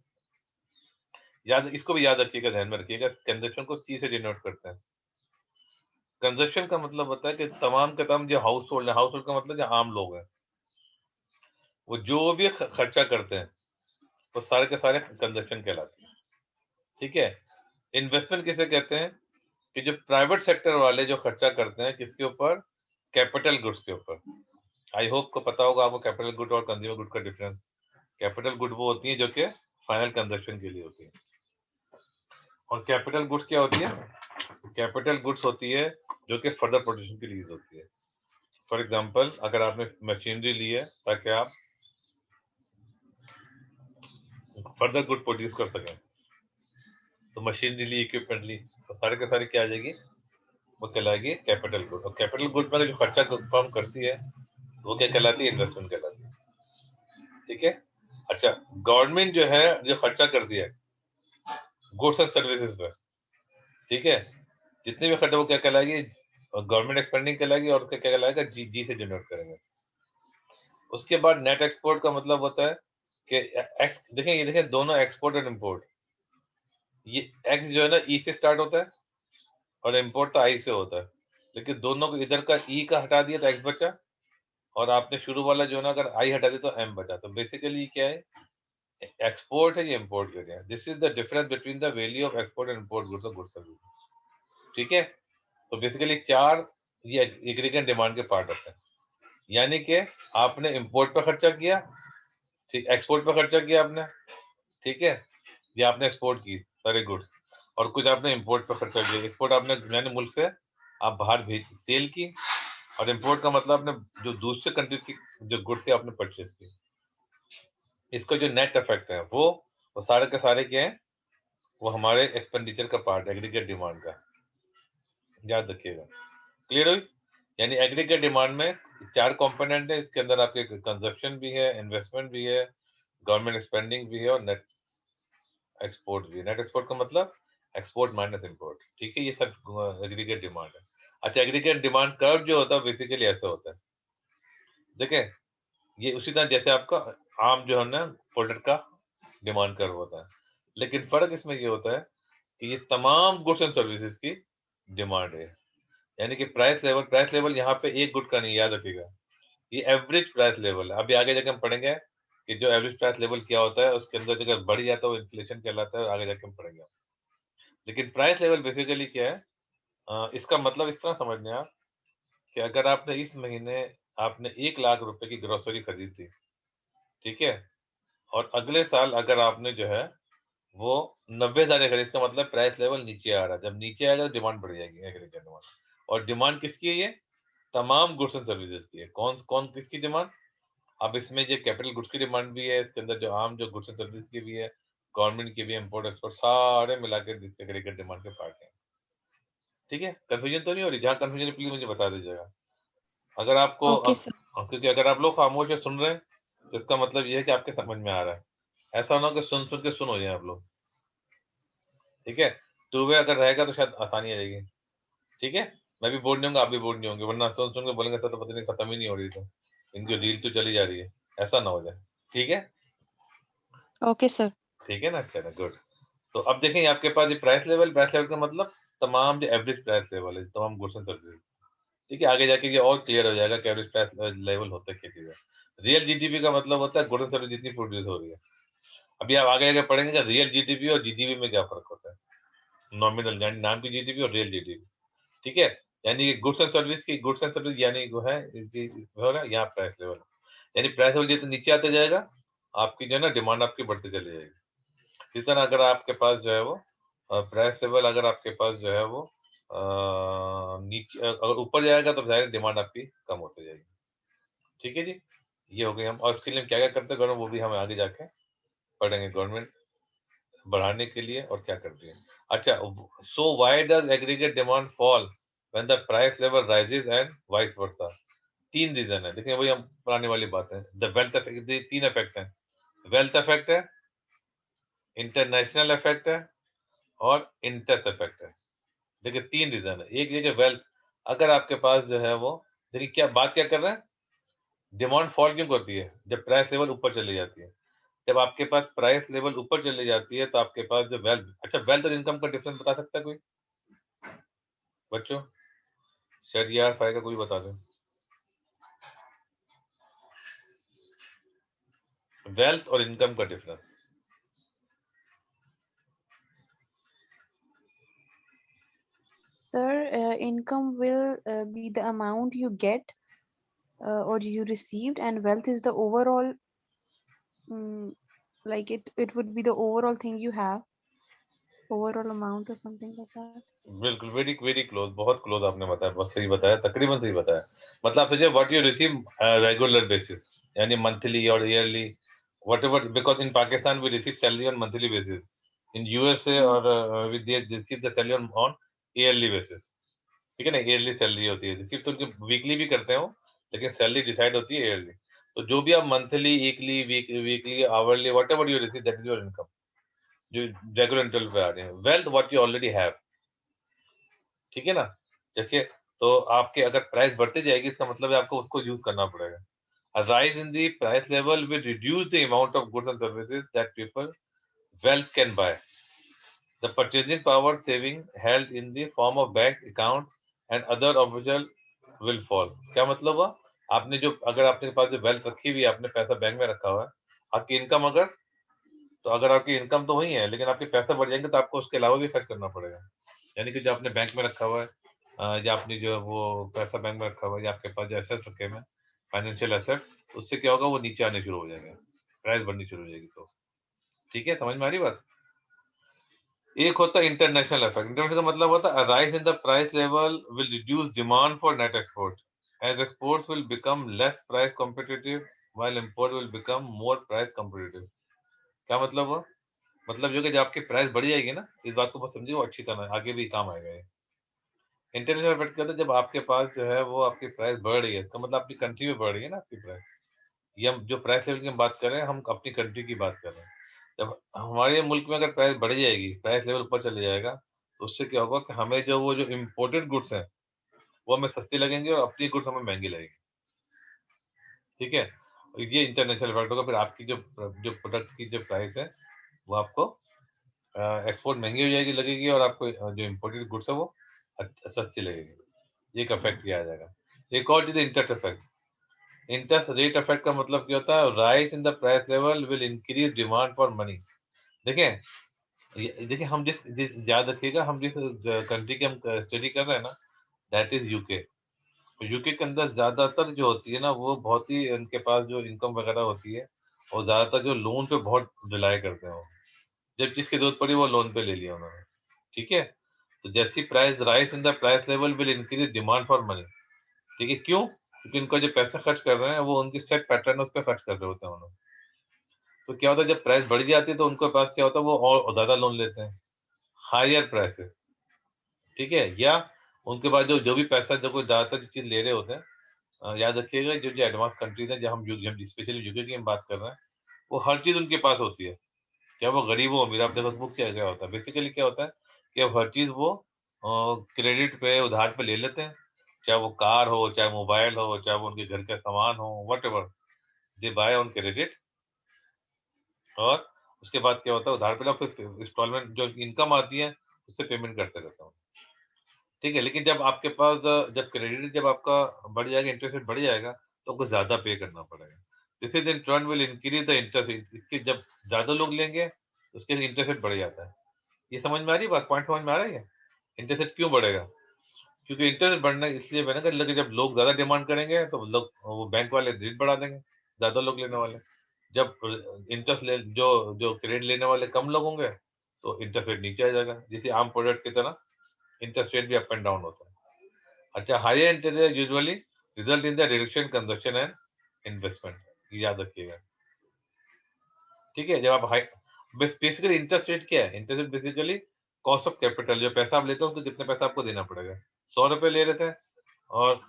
याद इसको भी याद रखिएगा, ध्यान में रखिएगा, कंजप्शन को सी से डिनोट करते हैं। कंजप्शन का मतलब होता है कि तमाम के तमाम जो हाउस होल्ड है, हाउस होल्ड का मतलब जो आम लोग हैं, वो जो भी खर्चा करते हैं वो सारे के सारे कंजप्शन कहलाते हैं, ठीक है। इन्वेस्टमेंट किसे कहते हैं कि जो प्राइवेट सेक्टर वाले जो खर्चा करते हैं किसके ऊपर, कैपिटल गुड्स के ऊपर। आई होप को पता होगा आपको कैपिटल गुड और कंज्यूमर गुड का डिफरेंस। कैपिटल गुड वो होती है जो कि फाइनल कंजप्शन के लिए होती है, और कैपिटल गुड्स क्या होती है, कैपिटल गुड्स होती है जो कि फर्दर प्रोडक्शन के लिए यूज होती है। फॉर एग्जांपल, अगर आपने मशीनरी ली है ताकि आप फर्दर गुड प्रोड्यूस कर सकें, तो मशीनरी ली, इक्विपमेंट ली, तो सारे के सारे क्या आ जाएगी, वो कहलाएगी कैपिटल गुड। और कैपिटल गुड में जो खर्चा फर्म करती है वो क्या कहलाती है, इन्वेस्टमेंट कहलाती है, ठीक है। अच्छा, गवर्नमेंट जो है जो खर्चा करती है गुड्स एंड सर्विसेज पर, ठीक है, जितने भी खर्चा वो क्या कहलाएगी, गवर्नमेंट एक्सपेंडिंग कहलाएगी, और क्या कहलाएगा, जी से जनरेट करेंगे। उसके बाद नेट एक्सपोर्ट का मतलब होता है कि देखें, ये देखें दोनों एक्सपोर्ट और इम्पोर्ट, ये एक्स जो है ना ई से स्टार्ट होता है और इम्पोर्ट तो आई से होता है, लेकिन दोनों को इधर का ई का हटा दिया तो एक्स बचा, और आपने शुरू वाला जो है ना अगर आई हटा दिया तो एम बचा। तो बेसिकली क्या है, एक्सपोर्ट है, ये इम्पोर्ट कर दिया। This is the difference between the value of export and import goods और गुड्स सर्विस, ठीक है। तो बेसिकली चार ये एग्रीगेट डिमांड के पार्ट होते हैं, यानी कि आपने इंपोर्ट पर खर्चा किया, ठीक, एक्सपोर्ट पर खर्चा किया आपने, ठीक है, ये आपने एक्सपोर्ट की सारे गुड्स, और कुछ आपने इंपोर्ट पर खर्चा किया। एक्सपोर्ट आपने यानी मुल्क से आप बाहर भेज सेल की, और इंपोर्ट का मतलब आपने जो दूसरे कंट्री की जो गुड्स आपने परचेज की। इसका जो नेट इफेक्ट है वो सारे के सारे क्या है, वो हमारे एक्सपेंडिचर का पार्ट है, एग्रीगेट डिमांड का, याद रखिएगा। क्लियर हुई, यानी एग्रीगेट डिमांड में चार कंपोनेंट है, इसके अंदर आपके कंजप्शन भी है, इन्वेस्टमेंट भी है, गवर्नमेंट स्पेंडिंग भी है, और नेट एक्सपोर्ट भी है। नेट एक्सपोर्ट का मतलब एक्सपोर्ट माइनस इंपोर्ट, ठीक है, ये सब एग्रीगेट डिमांड है। अच्छा, एग्रीगेट डिमांड कर्व जो होता है बेसिकली ऐसा होता है, देखें, ये उसी तरह जैसे आपका आम जो है ना प्रोडक्ट का डिमांड कर्व होता है, लेकिन फर्क इसमें ये होता है कि ये तमाम गुड्स एंड सर्विसेज की डिमांड है, यानी कि प्राइस लेवल यहाँ पे एक गुड का नहीं, याद रखिएगा, ये एवरेज प्राइस लेवल है। अभी आगे जाके हम पढ़ेंगे कि जो एवरेज प्राइस लेवल क्या होता है, उसके अंदर अगर बढ़ जाता है वो इन्फ्लेशन कहलाता है, आगे जाके हम पढ़ेंगे। लेकिन प्राइस लेवल बेसिकली क्या है, इसका मतलब इस तरह समझने आप कि अगर आपने इस महीने आपने 1 लाख रुपए की ग्रोसरी खरीदी थी, ठीक है, और अगले साल अगर आपने जो है वो 90,000 खरीद, इसका मतलब प्राइस लेवल नीचे आ रहा है। जब नीचे आएगा तो डिमांड बढ़ जाएगी, एग्रीगेट डिमांड। और डिमांड किसकी है, ये तमाम गुड्स एंड सर्विसेज की है। कौन कौन किसकी डिमांड, अब इसमें जो कैपिटल गुड्स की डिमांड भी है, इसके अंदर जो आम जो गुड्स एंड सर्विस की भी है, गवर्नमेंट की भी, इम्पोर्ट एक्सपोर्ट सारे मिला के एग्रीगेट डिमांड के पार्ट हैं, ठीक है। कंफ्यूजन तो नहीं हो रही, जहाँ कंफ्यूजन प्लीज मुझे बता दीजिएगा। अगर आपको ओके सर। क्योंकि अगर आप लोग खामोश है सुन रहे हैं तो इसका मतलब ये है कि आपके समझ में आ रहा है। ऐसा ना हो कि सुन सुन के सुन हो जाए आप लोग, ठीक है। टू वे अगर रहेगा तो शायद आसानी आ जाएगी, ठीक है। मैं भी बोर्ड नहीं होंगे, आप भी बोर्ड नहीं होंगे, वरना सुन सुन के बोलेंगे सर तो पता नहीं खत्म ही नहीं हो रही, तो इनकी रील तो चली जा रही है, ऐसा ना हो जाए, ठीक है। Okay sir. ठीक है ना, चलो गुड। तो अब देखें आपके पास ये प्राइस लेवल का मतलब तमाम जो एवरेज प्राइस लेवल है तमाम गुड्स एंड सर्विसेज, ठीक है। आगे जाके ये और क्लियर हो जाएगा कि एवरेज प्राइस लेवल होता है क्या चीज है। रियल जीडीपी का मतलब होता है गुड्स एंड सर्विस जितनी प्रोड्यूस हो रही है। अभी आप आगे जाके पढ़ेंगे कि रियल जीडीपी और जीडीपी में क्या फर्क होता है, नॉमिनल यानी नाम की जीडीपी और रियल जीडीपी, ठीक है। यानी गुड्स एंड सर्विस की गुड्स एंड सर्विस यानी वो है हो रहा है यहाँ प्राइस लेवल, यानी प्राइस लेवल जितना नीचे आते जाएगा आपकी जो है ना डिमांड आपकी बढ़ती चली जाएगी। इसी तरह अगर आपके पास जो है वो प्राइस लेवल अगर आपके पास जो है वो नीचे अगर ऊपर जाएगा तो जाहिर डिमांड आपकी कम होती जाएगी, ठीक है जी। ये हो गई हम, और इसके लिए हम क्या क्या करते हैं गवर्नमेंट, वो भी हम आगे जाके पढ़ेंगे गवर्नमेंट बढ़ाने के लिए और क्या करती है। अच्छा, so why does aggregate demand fall when the price level rises and vice versa? 3 reason है, देखिए वही हम पुराने वाली बात है, द वेल्थ इफेक्ट, 3 इफेक्ट है, वेल्थ इफेक्ट है, इंटरनेशनल इफेक्ट है और इंटरेस्ट इफेक्ट है। देखिए 3 रीजन है। एक ये कि वेल्थ, अगर आपके पास जो है वो, देखिए क्या बात क्या कर रहे हैं, डिमांड फॉल क्यों करती है, जब प्राइस लेवल ऊपर चली जाती है। जब आपके पास प्राइस लेवल ऊपर चली जाती है तो आपके पास जो वेल्थ, अच्छा वेल्थ और इनकम का डिफरेंस बता सकता है कोई बच्चों? शायद यार फाइव का कोई बता दें, वेल्थ और इनकम का difference. Sir, income will be the amount you get or you received, and wealth is the overall, like it would be the overall thing you have, overall amount or something like that. बिल्कुल, very very close, बहुत close आपने बताया, बहुत सही बताया, तकरीबन सही बताया। मतलब आप सोचिए what you receive regular basis, यानी मंथली और yearly, whatever, because in Pakistan we receive salary on monthly basis, in USA और Yes. We receive the salary on yearly basis. ठीक है ना, ईयरली सैलरी होती है, रिसीव तो उनकी वीकली भी करते हो, लेकिन सैलरी डिसाइड होती है ईयरली। तो जो भी आप monthly, weekly, weekly, hourly, whatever you receive, that is your income, जो रेगुलर इंटरवल पे आ रहे हैं। Wealth what you already have, ठीक है ना। देखिए, तो आपके अगर प्राइस बढ़ती जाएगी, इसका मतलब है आपको उसको यूज करना पड़ेगा। A rise in the price level will reduce the amount of goods and services that people wealth can buy. The purchasing power saving held in the form of bank account and other official will fall. क्या मतलब हुआ? आपने जो, अगर आपके पास जो wealth रखी हुई है, आपने पैसा बैंक में रखा हुआ है, आपकी इनकम अगर, तो अगर आपकी इनकम तो वही है, लेकिन आपके पैसे बढ़ जाएंगे तो आपको उसके अलावा भी खर्च करना पड़ेगा। यानी कि जो आपने बैंक में रखा हुआ है, या आपने जो वो पैसा बैंक में रखा हुआ है, या आपके पास जो एसेट रखे हुए हैं, फाइनेंशियल एसेट, उससे क्या होगा, वो नीचे आने शुरू हो जाएंगे, प्राइस बढ़नी शुरू हो जाएगी। तो ठीक है, समझ में आ रही बात? एक होता है इंटरनेशनल इफेक्ट। इंटरनेशनल का मतलब होता है rise in the price level will reduce demand for net export, as exports will become less price competitive while import will become more price competitive. क्या मतलब हुआ? मतलब जो कि जब आपकी प्राइस बढ़ जाएगी ना, इस बात को बहुत समझिए, वो अच्छी तरह आगे भी काम आएगा ये। इंटरनेशनल इफेक्ट क्या होता है, जब आपके पास जो है वो आपकी प्राइस बढ़ रही है, तो मतलब अपनी कंट्री में बढ़ रही है ना आपकी प्राइस। ये हम जो प्राइस लेवल की हम बात कर रहे हैं, हम अपनी कंट्री की बात कर रहे हैं। जब हमारे मुल्क में अगर प्राइस बढ़ जाएगी, प्राइस लेवल ऊपर चले जाएगा, तो उससे क्या होगा कि हमें जो वो जो इम्पोर्टेड गुड्स हैं, वो हमें सस्ती लगेंगे और अपनी गुड्स हमें महंगी लगेगी। ठीक है, ये इंटरनेशनल इफेक्ट होगा। फिर आपकी जो जो प्रोडक्ट की जो प्राइस है, वो आपको एक्सपोर्ट महंगी हो जाएगी, लगेगी, और आपको जो इम्पोर्टेड गुड्स है वो सस्ती लगेगी। एक इफेक्ट किया आ जाएगा। एक और चीज, interest effect. Interest rate effect का मतलब क्या होता है, rise in the price level will increase demand for money. देखें, देखिए हम जिस याद रखिएगा, हम जिस कंट्री की हम स्टडी कर रहे हैं ना, दैट इज यूके। यूके के अंदर ज्यादातर जो होती है ना, वो बहुत ही, उनके पास जो इनकम वगैरह होती है, और ज्यादातर जो लोन पे बहुत रिलाई करते हैं वो, जब जिसकी जरूरत पड़ी वो लोन पे ले लिया उन्होंने। ठीक है, तो जैसी price rise in the price level will increase demand for money. ठीक है, क्यों? क्योंकि उनका जो पैसा खर्च कर रहे हैं, वो उनकी सेट पैटर्न उस पर खर्च कर रहे होते हैं उन्होंने। तो क्या होता है, जब प्राइस बढ़ जाती है तो उनके पास क्या होता है, वो और ज्यादा लोन लेते हैं, हायर प्राइसेस। ठीक है, या उनके पास जो जो भी पैसा, जो कोई ज्यादातर चीज ले रहे होते हैं, याद रखिएगा, जो जो एडवांस कंट्रीज हैं, जहाँ हम स्पेशली यूके की हम बात कर रहे हैं, वो हर चीज उनके पास होती है। क्या वो गरीब हो अमीर, आप देखो वो क्या क्या होता है, बेसिकली क्या होता है कि अब हर चीज वो क्रेडिट पे, उधार पे ले लेते हैं। चाहे वो कार हो, चाहे मोबाइल हो, चाहे वो उनके घर का सामान हो, whatever, they buy on credit. और उसके बाद क्या होता है, उधार पे ना, फिर इंस्टॉलमेंट जो इनकम आती है उससे पेमेंट करते रहता हूँ। ठीक है, लेकिन जब आपके पास जब क्रेडिट जब आपका बढ़ जाएगा, इंटरेस्ट रेट बढ़ जाएगा, तो आपको ज्यादा पे करना पड़ेगा। This is in turn will increase the interest. इसके जब ज्यादा लोग लेंगे, उसके इंटरेस्ट रेट बढ़ जाता है। ये समझ में आ रही है बात, पॉइंट समझ में आ रहा है? इंटरेस्ट रेट क्यों बढ़ेगा? क्योंकि इंटरेस्ट बढ़ना इसलिए बढ़ेगा, लेकिन जब लोग ज्यादा डिमांड करेंगे तो लोग, वो बैंक वाले रेट बढ़ा देंगे, ज्यादा लोग लेने वाले। जब इंटरेस्ट ले जो जो क्रेडिट लेने वाले कम लोग होंगे, तो इंटरेस्ट रेट नीचे आ जाएगा, जैसे आम प्रोडक्ट की तरह इंटरेस्ट रेट भी अप एंड डाउन होता है। अच्छा, higher interest usually result in the reduction consumption and investment. याद रखिएगा, ठीक है। जब आप हाई, बेसिकली इंटरेस्ट रेट क्या है? Interest rate basically cost of capital, जो पैसा आप लेते हो तो कितने पैसा आपको देना पड़ेगा। 100 रुपए ले रहे थे और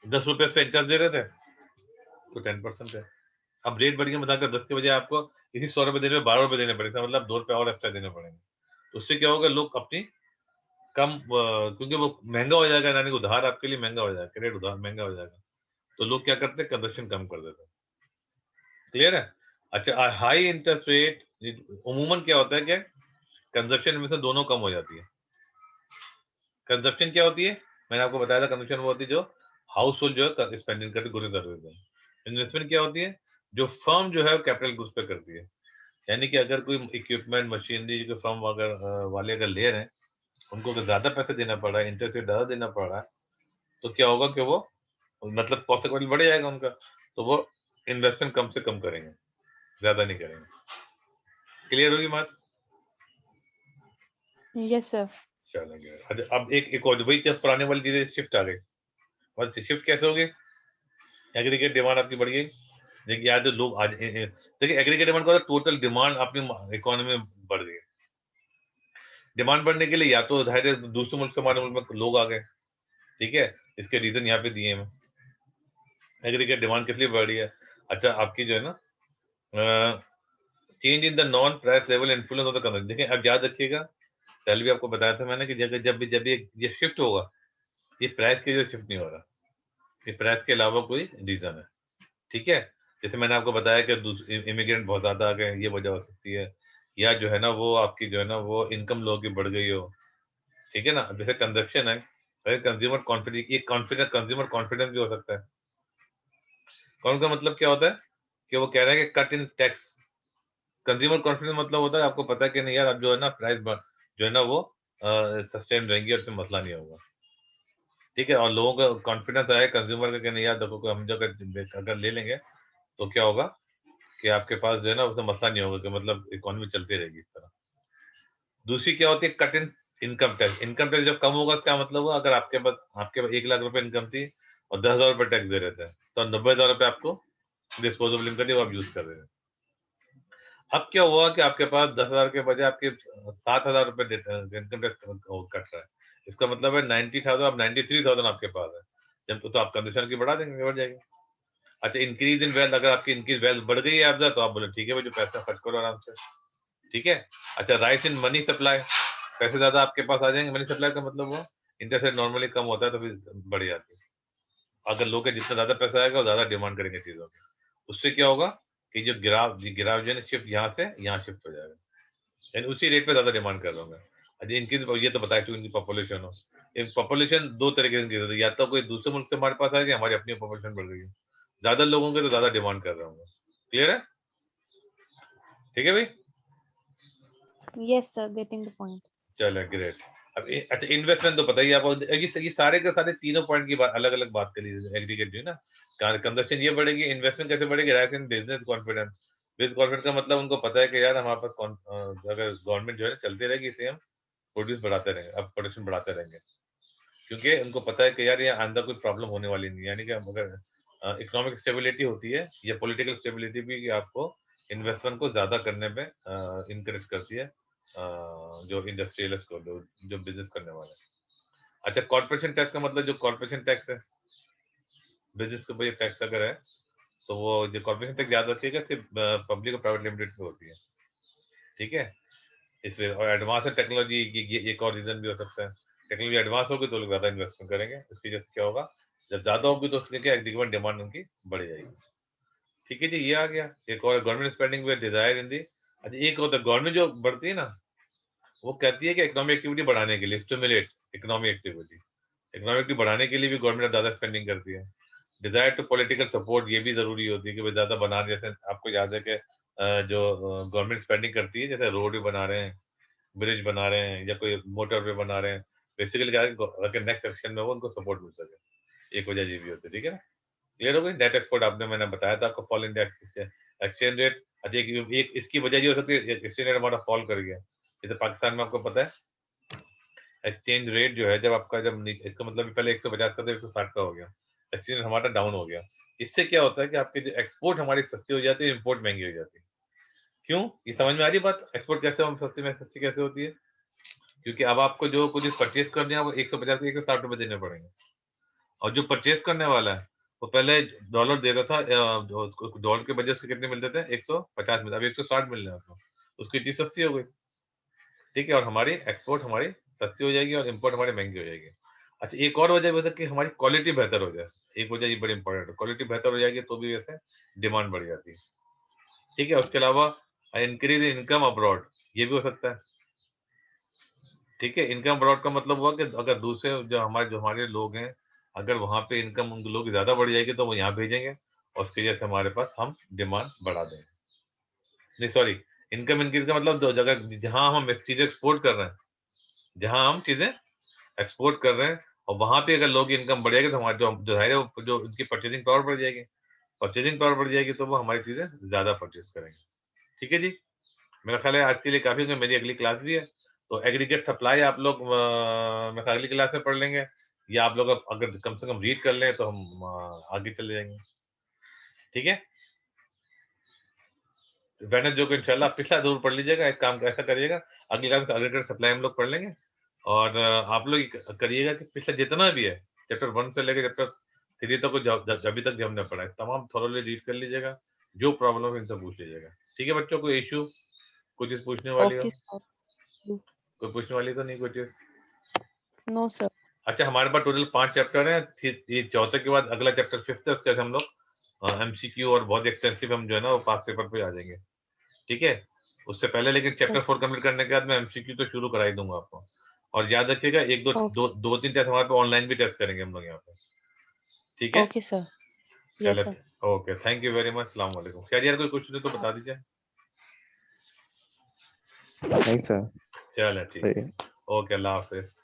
10 रुपए पे इंटरेस्ट दे रहे थे तो 10% है। अब रेट बढ़ गया, बताकर 10 के बजाय आपको इसी 100 रुपए देने में 12 रुपए देने पड़ेगा, मतलब 2 रुपए और एक्स्ट्रा देने पड़ेंगे। तो उससे क्या होगा, लोग अपनी कम क्योंकि वो महंगा हो जाएगा, यानी उधार आपके लिए महंगा हो जाएगा, क्रेडिट उधार महंगा हो जाएगा, तो लोग क्या करते हैं, कंजप्शन कम कर देते हैं। क्लियर है? अच्छा, हाई इंटरेस्ट रेट उमूमन क्या होता है कि कंजप्शन में से दोनों कम हो जाती है। कंजप्शन क्या होती है, मैंने आपको बताया था, कंजप्शन वो होती है जो हाउस होल्ड जो है स्पेंडिंग करके गुजर कर देते हैं। इन्वेस्टमेंट क्या होती है, जो फर्म जो है कैपिटल गुड्स पे करती है, यानी कि अगर कोई इक्विपमेंट मशीनरी जो फर्म अगर वाले अगर ले रहे हैं, उनको अगर ज्यादा पैसे देना पड़ रहा है, इंटरेस्ट रेट ज्यादा देना पड़ रहा है, तो क्या होगा कि वो मतलब कॉस्ट ऑफ कैपिटल बढ़ जाएगा उनका, तो वो इन्वेस्टमेंट कम से कम करेंगे, ज्यादा नहीं करेंगे। क्लियर होगी बात? Yes, sir. चलेंगे। अच्छा, अब एक और वही जब पुराने वाली चीजें शिफ्ट आ गई, और शिफ्ट कैसे होगी, एग्रीगेट डिमांड आपकी बढ़ गई। देखिए आज जो लोग आज देखिए एग्रीगेट डिमांड का टोटल डिमांड अपनी इकोनॉमी में बढ़ गई। डिमांड बढ़ने के लिए या तो जाहिर है दूसरे मुल्क से हमारे मुल्क में लोग आ गए, ठीक है, इसके रीजन यहाँ पे दिए हैं। एग्रीगेट डिमांड किस लिए बढ़ रही है? अच्छा, आपकी जो है ना change in the non price level influence of the consumption. देखिए अब याद रखिएगा, पहले भी आपको बताया था मैंने कि जब ये शिफ्ट होगा, ये प्राइस के वजह से शिफ्ट नहीं हो रहा, ये प्राइस के अलावा कोई रीजन है, ठीक है। जैसे मैंने आपको बताया कि इमिग्रेंट बहुत ज्यादा आ गए, ये वजह हो सकती है, या जो है ना वो आपकी जो है ना वो इनकम लोगों की बढ़ गई हो, ठीक है ना। जैसे कंजप्शन है, कंज्यूमर कॉन्फिडेंस, ये कॉन्फिडेंस कंज्यूमर कॉन्फिडेंस भी हो सकता है। कौन का मतलब क्या होता है कि वो कह रहे हैं कि cut in tax. Consumer confidence मतलब होता है आपको पता है कि नहीं यार, अब जो है ना प्राइस जो है ना वो सस्टेन रहेंगी और उसमें मसला नहीं होगा, ठीक है। और लोगों का कॉन्फिडेंस आया कंज्यूमर का कि नहीं यार देखो, हम जो अगर ले लेंगे तो क्या होगा कि आपके पास जो है ना उसमें मसला नहीं होगा, कि मतलब इकोनॉमी चलती रहेगी इस तरह। दूसरी क्या होती है, cut in income tax. Income tax जब कम होगा क्या मतलब हुआ, अगर आपके पास 1 लाख रुपए इनकम थी और 10,000 रुपए टैक्स दे रहे थे, तो 90,000 रुपए आपको डिस्पोजेबल इनकम थी, वो आप यूज कर रहे हैं। अब क्या हुआ कि आपके पास 10,000 के बजाय आपके 7,000 रुपए इनकम टैक्स कट रहा है, इसका मतलब है 90,000, अब 93,000 आपके पास है। जब तो आप कंडीशन की बढ़ा देंगे, बढ़ जाएगी। अच्छा, इंक्रीज इन वेल्थ, अगर आपकी इंक्रीज वेल्थ बढ़ गई है आपका, तो आप बोले ठीक है भाई, जो पैसा खर्च करो आराम से, ठीक है। अच्छा, राइस इन मनी सप्लाई, पैसे ज्यादा आपके पास आ जाएंगे। मनी सप्लाई का मतलब वो इंटरेस्ट रेट नॉर्मली कम होता है तो फिर बढ़ जाती है। अगर लोग के जितना ज्यादा पैसा आएगा वो ज्यादा डिमांड करेंगे चीजों की, उससे क्या होगा कि जो गिराव जो है शिफ्ट यहाँ से यहाँ शिफ्ट हो जाएगा, यानी उसी रेट पे ज्यादा डिमांड कर दूंगा। अच्छा, इनकी ये तो बताया इनकी पॉपुलेशन हो, पॉपुलेशन दो तरीके से increase होती है, या तो कोई दूसरे मुल्क से हमारे पास आएगी, हमारी अपनी पॉपुलेशन बढ़ गई है, ज्यादा लोगों के तो ज्यादा डिमांड कर रहा हूँ। क्लियर है? ठीक है भाई, Yes, sir. Getting the point. चलो ग्रेट। अब अच्छा, इन्वेस्टमेंट तो पता ही है आपको, ये सारे के सारे तीनों पॉइंट की बात अलग अलग बात करी एग्रीगेट जो है ना, कंजप्शन ये बढ़ेगी, इन्वेस्टमेंट कैसे बढ़ेगी, rice in business confidence. Business confidence का मतलब उनको पता है कि यार हमारे पास अगर गवर्नमेंट जो है चलती रहेगी, इसे हम प्रोड्यूस बढ़ाते रहेंगे, अब प्रोडक्शन बढ़ाते रहेंगे, क्योंकि उनको पता है कि यार ये अंदर कोई प्रॉब्लम होने वाली नहीं है। यानी कि अगर इकोनॉमिक स्टेबिलिटी होती है या पॉलिटिकल स्टेबिलिटी भी, कि आपको इन्वेस्टमेंट को ज्यादा करने में इनकरेज करती है, जो इंडस्ट्रियलिस्ट को, जो बिजनेस करने वाले हैं। अच्छा, कॉर्पोरेशन टैक्स का मतलब, जो कॉर्पोरेशन टैक्स है बिजनेस के ऊपर टैक्स अगर है, तो वो जो कॉर्पोरेशन टैक्स याद रखिएगा सिर्फ पब्लिक और प्राइवेट लिमिटेड पे होती है, ठीक है। इसलिए और एडवांस टेक्नोलॉजी, ये एक और रीजन भी हो सकता है, टेक्नोलॉजी एडवांस होगी तो लोग ज्यादा इन्वेस्टमेंट करेंगे, इसकी वजह से क्या होगा, जब ज्यादा होगी तो उसके क्या एग्रीगेट डिमांड उनकी बढ़ जाएगी। ठीक है जी, ये आ गया एक और, गवर्नमेंट स्पेंडिंग विद डिजायर इन दी। अच्छा, एक होता है गवर्नमेंट जो बढ़ती है ना, वो कहती है कि इकोनॉमिक एक्टिविटी बढ़ाने के लिए, stimulate economic activity, economic activity बढ़ाने के लिए भी गवर्नमेंट ज्यादा स्पेंडिंग करती है। डिजायर टू पॉलिटिकल सपोर्ट, ये भी जरूरी होती है कि भाई ज्यादा बना, जैसे आपको याद है कि जो गवर्नमेंट स्पेंडिंग करती है, जैसे रोड भी बना रहे हैं, ब्रिज बना रहे हैं, या कोई मोटर वे बना रहे हैं, बेसिकली क्या है कि नेक्स्ट सेक्शन में वो उनको सपोर्ट मिल सके, एक वजह ये भी होती है, ठीक है ना। क्लियर हो गई। नेट एक्सपोर्ट आपने मैंने बताया था आपको, फॉल इन एक्सचेंज रेट। अच्छा, एक इसकी वजह ये हो सकती है, एक्सचेंज रेट हमारा फॉल कर गया, जैसे पाकिस्तान में आपको पता है एक्सचेंज रेट जो है, जब आपका इसका मतलब पहले 150 का था 160 का हो गया, एक्सचेंज हमारा डाउन हो गया, इससे क्या होता है कि आपकी जो एक्सपोर्ट हमारी सस्ती हो जाती है, इंपोर्ट महंगी हो जाती है। क्यों? ये समझ में आ रही बात? एक्सपोर्ट कैसे हम सस्ती में सस्ती कैसे होती है? क्योंकि अब आपको जो कुछ परचेज करने हैं वो 150 से 160 रुपए देने पड़ेंगे, और जो परचेज करने वाला है वो पहले डॉलर देता था, डॉलर के बजाय उसके कितने मिलते थे? 150 मिलते, अभी 160 मिल रहे हैं उसको, उसकी चीज सस्ती हो गई। ठीक है, और हमारी एक्सपोर्ट हमारी सस्ती हो जाएगी और इम्पोर्ट हमारी महंगी हो जाएगी। अच्छा, एक और वजह भी कि हमारी क्वालिटी बेहतर हो जाए, एक वजह ये बड़ी इंपॉर्टेंट है, क्वालिटी बेहतर हो जाएगी तो भी वैसे डिमांड बढ़ जाती है। ठीक है, उसके अलावा इंक्रीज इनकम अब्रॉड, ये भी हो सकता है। ठीक है, इनकम अब्रॉड का मतलब हुआ कि अगर दूसरे जो हमारे लोग हैं, अगर वहां पे इनकम उन लोग ज्यादा बढ़ जाएगी तो वो यहाँ भेजेंगे, और उसकी वजह से हमारे पास हम डिमांड बढ़ा देंगे। नहीं सॉरी, इनकम इंक्रीज का मतलब दो जगह, जहां हम चीजें एक्सपोर्ट कर रहे हैं, जहां हम चीजें एक्सपोर्ट कर रहे हैं और वहां पे अगर लोग इनकम बढ़ेगी तो हमारे जो है जो उनकी परचेजिंग पावर बढ़ जाएगी, परचेजिंग पावर बढ़ जाएगी तो वो हमारी चीजें ज्यादा परचेज करेंगे। ठीक है जी, मेरा ख्याल है आज के लिए काफी होगा, मेरी अगली क्लास भी है, तो एग्रीगेट सप्लाई आप लोग मैं अगली क्लास में पढ़ लेंगे, या आप लोग अगर कम से कम रीड कर लें तो हम आगे चले जाएंगे। ठीक है, वेडनेस जो इंशाल्लाह पिछला जरूर पढ़ लीजिएगा, एक काम ऐसा करिएगा, अगली क्लास में एग्रीगेट सप्लाई हम लोग पढ़ लेंगे, और आप लोग करिएगा कि पिछला जितना भी है चैप्टर 1 से लेकर चैप्टर 3 तक अभी तक जो हमने पढ़ा है तमाम थोरोली रीड कर लीजिएगा, जो प्रॉब्लम है इनसे पूछ लीजिएगा। ठीक है बच्चों, कोई इशू, कुछ चीज पूछने वाली हो? Okay, sir. कोई पूछने वाली तो नहीं कोई चीज? No, sir. अच्छा, हमारे पास टोटल 5 चैप्टर हैं, ये चौथे के बाद अगला चैप्टर 5th है, उसके बाद हम लोग एमसीक्यू और बहुत एक्सटेंसिव हम जो है ना वो पास पेपर पे आ जाएंगे। ठीक है, उससे पहले लेकिन चैप्टर 4 कंप्लीट करने के बाद मैं एमसीक्यू तो शुरू करा ही दूंगा आपको, और याद रखिएगा एक दो Okay. दो दो तीन टेस्ट हमारे पे ऑनलाइन भी टेस्ट करेंगे हम लोग यहाँ पे। ठीक है, Okay, sir. Yes, चलो, sir. Okay, thank you very much, अस्सलाम वालेकुम। खैर यार कोई क्वेश्चन है तो बता दीजिए। नहीं सर, चलो ठीक सही है, है। ओके, अल्लाह हाफिज।